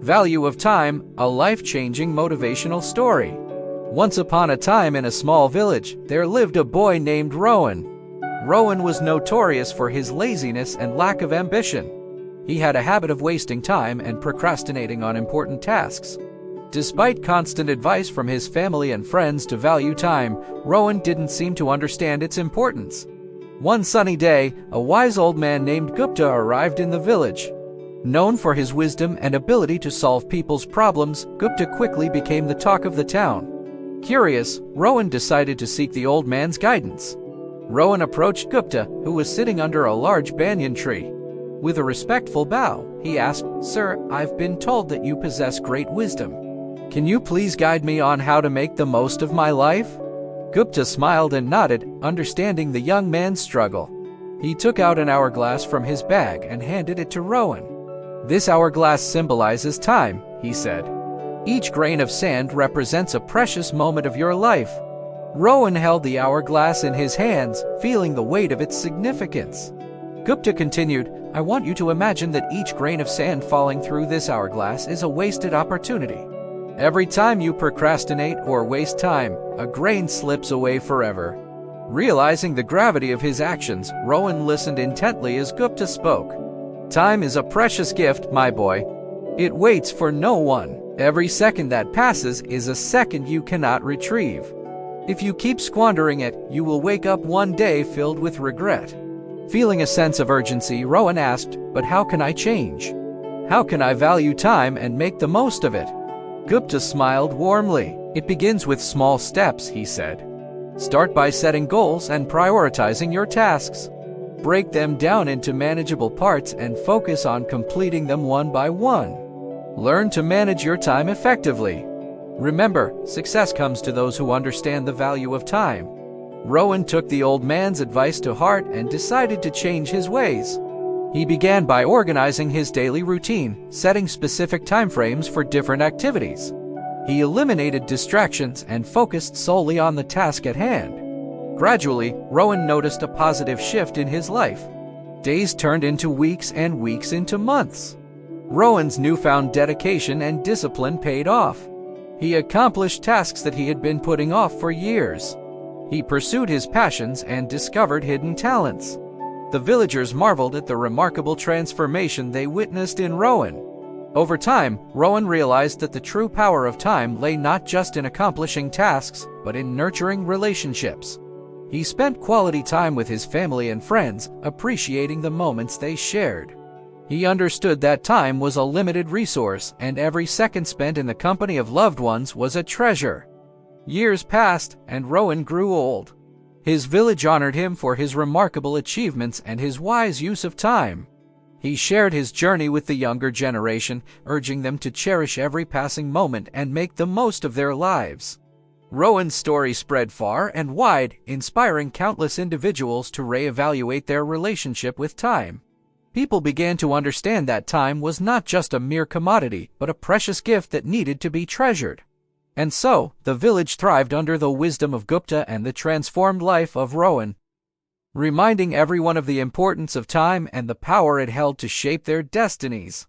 Value of Time, a life-changing motivational story. Once upon a time in a small village, there lived a boy named Rohan. Rohan was notorious for his laziness and lack of ambition. He had a habit of wasting time and procrastinating on important tasks. Despite constant advice from his family and friends to value time, Rohan didn't seem to understand its importance. One sunny day, a wise old man named Gupta arrived in the village. Known for his wisdom and ability to solve people's problems, Gupta quickly became the talk of the town. Curious, Rohan decided to seek the old man's guidance. Rohan approached Gupta, who was sitting under a large banyan tree. With a respectful bow, he asked, "Sir, I've been told that you possess great wisdom. Can you please guide me on how to make the most of my life?" Gupta smiled and nodded, understanding the young man's struggle. He took out an hourglass from his bag and handed it to Rohan. "This hourglass symbolizes time," he said. "Each grain of sand represents a precious moment of your life." Rohan held the hourglass in his hands, feeling the weight of its significance. Gupta continued, "I want you to imagine that each grain of sand falling through this hourglass is a wasted opportunity. Every time you procrastinate or waste time, a grain slips away forever." Realizing the gravity of his actions, Rohan listened intently as Gupta spoke. "Time is a precious gift, my boy. It waits for no one. Every second that passes is a second you cannot retrieve. If you keep squandering it, you will wake up one day filled with regret." Feeling a sense of urgency, Rohan asked, "But how can I change? How can I value time and make the most of it?" Gupta smiled warmly. "It begins with small steps," he said. "Start by setting goals and prioritizing your tasks. Break them down into manageable parts and focus on completing them one by one. Learn to manage your time effectively. Remember, success comes to those who understand the value of time." Rohan took the old man's advice to heart and decided to change his ways. He began by organizing his daily routine, setting specific timeframes for different activities. He eliminated distractions and focused solely on the task at hand. Gradually, Rohan noticed a positive shift in his life. Days turned into weeks and weeks into months. Rohan's newfound dedication and discipline paid off. He accomplished tasks that he had been putting off for years. He pursued his passions and discovered hidden talents. The villagers marveled at the remarkable transformation they witnessed in Rohan. Over time, Rohan realized that the true power of time lay not just in accomplishing tasks, but in nurturing relationships. He spent quality time with his family and friends, appreciating the moments they shared. He understood that time was a limited resource, and every second spent in the company of loved ones was a treasure. Years passed, and Rohan grew old. His village honored him for his remarkable achievements and his wise use of time. He shared his journey with the younger generation, urging them to cherish every passing moment and make the most of their lives. Rohan's story spread far and wide, inspiring countless individuals to reevaluate their relationship with time. People began to understand that time was not just a mere commodity, but a precious gift that needed to be treasured. And so, the village thrived under the wisdom of Gupta and the transformed life of Rohan, reminding everyone of the importance of time and the power it held to shape their destinies.